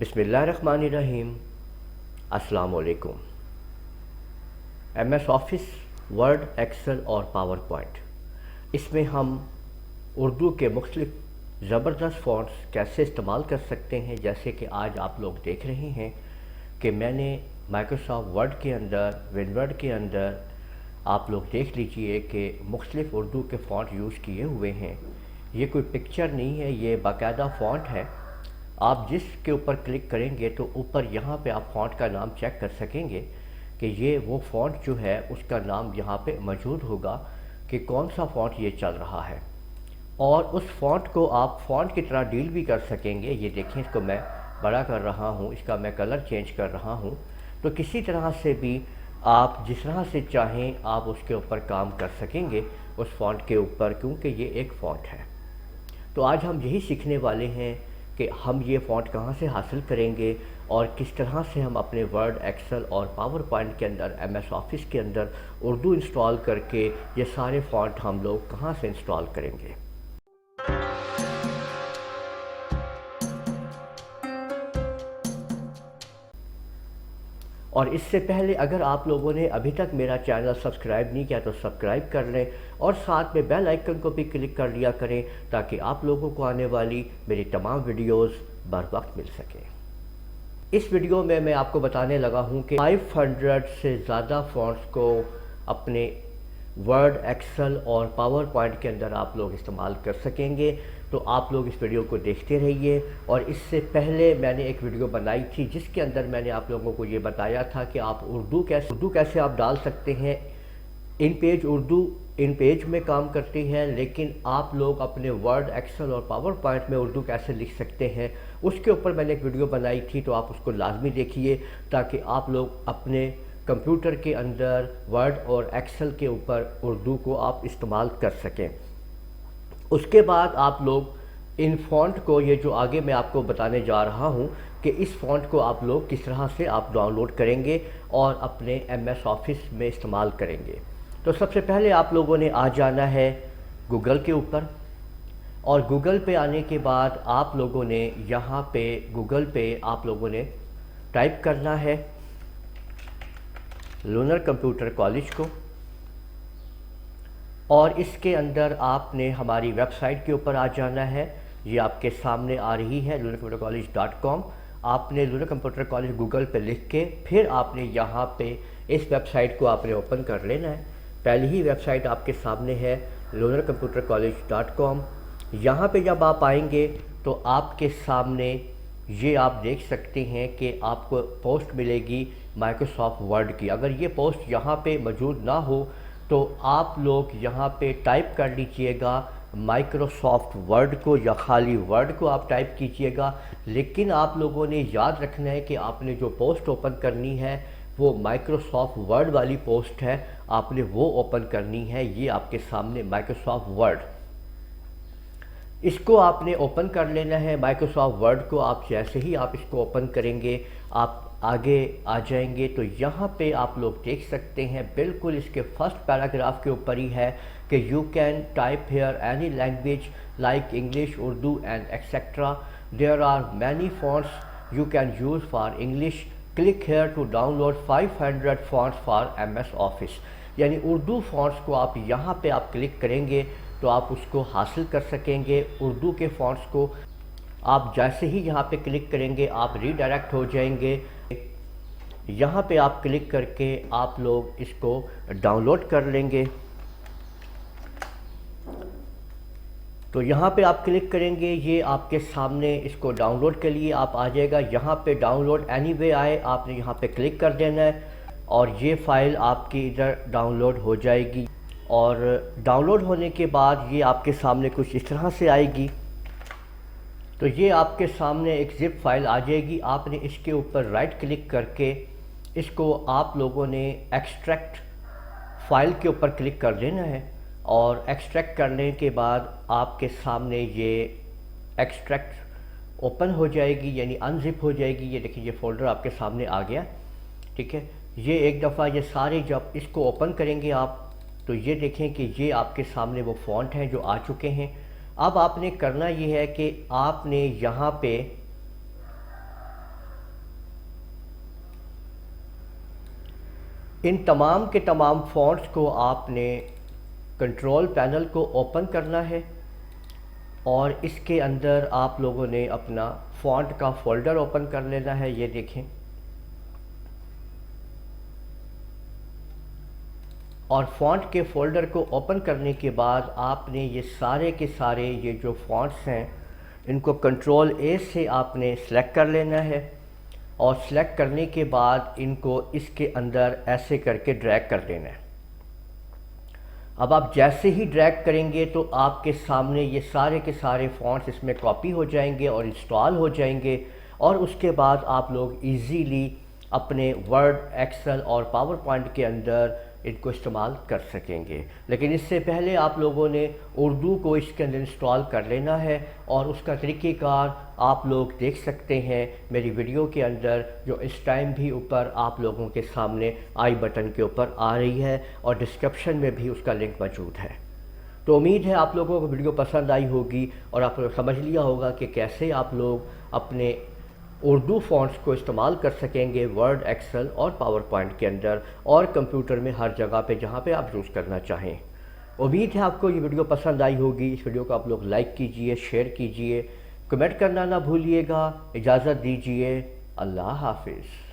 बिस्मिल्लाहिर्रहमानिर्रहीम। अस्सलाम वालेकुम। MS ऑफिस, वर्ड, एक्सेल और पावर पॉइंट, इसमें हम उर्दू के मुख्तलिफ ज़बरदस्त फ़ॉन्ट्स कैसे इस्तेमाल कर सकते हैं। जैसे कि आज आप लोग देख रहे हैं कि मैंने माइक्रोसॉफ्ट वर्ड के अंदर, विनवर्ड के अंदर, आप लोग देख लीजिए कि मुख्तलिफ उर्दू के फ़ॉन्ट यूज़ किए हुए हैं। ये कोई पिक्चर नहीं है, ये बाकायदा फ़ॉन्ट है। आप जिसके ऊपर क्लिक करेंगे तो ऊपर यहाँ पे आप फ़ॉन्ट का नाम चेक कर सकेंगे कि ये वो फ़ॉन्ट जो है उसका नाम यहाँ पे मौजूद होगा कि कौन सा फ़ॉन्ट ये चल रहा है, और उस फ़ॉन्ट को आप फ़ॉन्ट की तरह डील भी कर सकेंगे। ये देखें, इसको मैं बड़ा कर रहा हूँ, इसका मैं कलर चेंज कर रहा हूँ। तो किसी तरह से भी आप जिस तरह से चाहें आप उसके ऊपर काम कर सकेंगे उस फ़ॉन्ट के ऊपर, क्योंकि ये एक फ़ॉन्ट है। तो आज हम यही सीखने वाले हैं कि हम ये फ़ॉन्ट कहाँ से हासिल करेंगे और किस तरह से हम अपने वर्ड, एक्सेल और पावर पॉइंट के अंदर, MS ऑफिस के अंदर उर्दू इंस्टॉल करके ये सारे फ़ॉन्ट हम लोग कहाँ से इंस्टॉल करेंगे। और इससे पहले अगर आप लोगों ने अभी तक मेरा चैनल सब्सक्राइब नहीं किया तो सब्सक्राइब कर लें और साथ में बेल आइकन को भी क्लिक कर लिया करें ताकि आप लोगों को आने वाली मेरी तमाम वीडियोस बर वक्त मिल सकें। इस वीडियो में मैं आपको बताने लगा हूं कि 500 से ज़्यादा फ़ॉन्ट्स को अपने वर्ड, एक्सेल और पावर पॉइंट के अंदर आप लोग इस्तेमाल कर सकेंगे। तो आप लोग इस वीडियो को देखते रहिए। और इससे पहले मैंने एक वीडियो बनाई थी जिसके अंदर मैंने आप लोगों को ये बताया था कि आप उर्दू कैसे आप डाल सकते हैं। इन पेज उर्दू इन पेज में काम करती है, लेकिन आप लोग अपने वर्ड, एक्सेल और पावर पॉइंट में उर्दू कैसे लिख सकते हैं उसके ऊपर मैंने एक वीडियो बनाई थी। तो आप उसको लाजमी देखिए ताकि आप लोग अपने कंप्यूटर के अंदर वर्ड और एक्सेल के ऊपर उर्दू को आप इस्तेमाल कर सकें। उसके बाद आप लोग इन फ़ॉन्ट को, ये जो आगे मैं आपको बताने जा रहा हूँ कि इस फ़ॉन्ट को आप लोग किस तरह से आप डाउनलोड करेंगे और अपने MS ऑफिस में इस्तेमाल करेंगे। तो सबसे पहले आप लोगों ने आ जाना है गूगल के ऊपर, और गूगल पे आने के बाद आप लोगों ने यहाँ पे गूगल पे आप लोगों ने टाइप करना है लूनर कंप्यूटर कॉलेज को, और इसके अंदर आपने हमारी वेबसाइट के ऊपर आ जाना है। ये आपके सामने आ रही है lunarcomputercollege.com। आपने लूनर कंप्यूटर कॉलेज गूगल पे लिख के फिर आपने यहाँ पे इस वेबसाइट को आपने ओपन कर लेना है। पहली ही वेबसाइट आपके सामने है lunarcomputercollege.com। यहाँ पे जब आप आएंगे तो आपके सामने ये आप देख सकते हैं कि आपको पोस्ट मिलेगी माइक्रोसॉफ्ट वर्ड की। अगर ये पोस्ट यहाँ पे मौजूद ना हो तो आप लोग यहाँ पे टाइप कर लीजिएगा माइक्रोसॉफ्ट वर्ड को, या खाली वर्ड को आप टाइप कीजिएगा। लेकिन आप लोगों ने याद रखना है कि आपने जो पोस्ट ओपन करनी है वो माइक्रोसॉफ्ट वर्ड वाली पोस्ट है, आपने वो ओपन करनी है। ये आपके सामने माइक्रोसॉफ्ट वर्ड, इसको आपने ओपन कर लेना है। माइक्रोसॉफ्ट वर्ड को आप जैसे ही आप इसको ओपन करेंगे आप आगे आ जाएंगे। तो यहाँ पे आप लोग देख सकते हैं बिल्कुल इसके फर्स्ट पैराग्राफ के ऊपर ही है कि you can type here any language like English, Urdu and etcetera. There are many fonts you can use for English. Click here to download 500 fonts for MS office. यानी उर्दू फॉन्ट्स को आप यहाँ पे आप क्लिक करेंगे तो आप उसको हासिल कर सकेंगे। उर्दू के फॉन्ट्स को आप जैसे ही यहाँ पे क्लिक करेंगे आप रीडायरेक्ट हो जाएंगे। यहाँ पे आप क्लिक करके आप लोग इसको डाउनलोड कर लेंगे। तो यहाँ पे आप क्लिक करेंगे, ये आपके सामने इसको डाउनलोड के लिए आप आ जाएगा। यहाँ पे डाउनलोड एनीवे आए, आपने यहाँ पे क्लिक कर देना है और ये फ़ाइल आपकी इधर डाउनलोड हो जाएगी। और डाउनलोड होने के बाद ये आपके सामने कुछ इस तरह से आएगी। तो ये आपके सामने एक ज़िप फाइल आ जाएगी। आपने इसके ऊपर राइट क्लिक करके इसको आप लोगों ने एक्सट्रैक्ट फाइल के ऊपर क्लिक कर देना है, और एक्सट्रैक्ट करने के बाद आपके सामने ये एक्सट्रैक्ट ओपन हो जाएगी, यानी अनजिप हो जाएगी। ये देखिए, ये फ़ोल्डर आपके सामने आ गया, ठीक है। ये एक दफ़ा ये सारे जब इसको ओपन करेंगे आप तो ये देखें कि ये आपके सामने वो फ़ॉन्ट हैं जो आ चुके हैं। अब आपने करना ये है कि आपने यहाँ पे इन तमाम के तमाम फ़ॉन्ट्स को आपने कंट्रोल पैनल को ओपन करना है और इसके अंदर आप लोगों ने अपना फ़ॉन्ट का फ़ोल्डर ओपन कर लेना है। ये देखें, और फ़ॉन्ट के फ़ोल्डर को ओपन करने के बाद आपने ये सारे के सारे ये जो फ़ॉन्ट्स हैं इनको कंट्रोल ए से आपने सेलेक्ट कर लेना है और सेलेक्ट करने के बाद इनको इसके अंदर ऐसे करके ड्रैग कर देना है। अब आप जैसे ही ड्रैग करेंगे तो आपके सामने ये सारे के सारे फ़ॉन्ट्स इसमें कॉपी हो जाएंगे और इंस्टॉल हो जाएंगे और उसके बाद आप लोग इजीली अपने वर्ड, एक्सेल और पावर पॉइंट के अंदर इनको इस्तेमाल कर सकेंगे। लेकिन इससे पहले आप लोगों ने उर्दू को इसके अंदर इंस्टॉल कर लेना है और उसका तरीक़ेकार आप लोग देख सकते हैं मेरी वीडियो के अंदर, जो इस टाइम भी ऊपर आप लोगों के सामने आई बटन के ऊपर आ रही है और डिस्क्रिप्शन में भी उसका लिंक मौजूद है। तो उम्मीद है आप लोगों को वीडियो पसंद आई होगी और आप लोग समझ लिया होगा कि कैसे आप लोग अपने उर्दू फ़ॉन्ट्स को इस्तेमाल कर सकेंगे वर्ड, एक्सेल और पावर पॉइंट के अंदर और कंप्यूटर में हर जगह पे जहाँ पे आप यूज़ करना चाहें। उम्मीद है आपको ये वीडियो पसंद आई होगी। इस वीडियो को आप लोग लाइक कीजिए, शेयर कीजिए, कमेंट करना ना भूलिएगा। इजाज़त दीजिए। अल्लाह हाफिज़।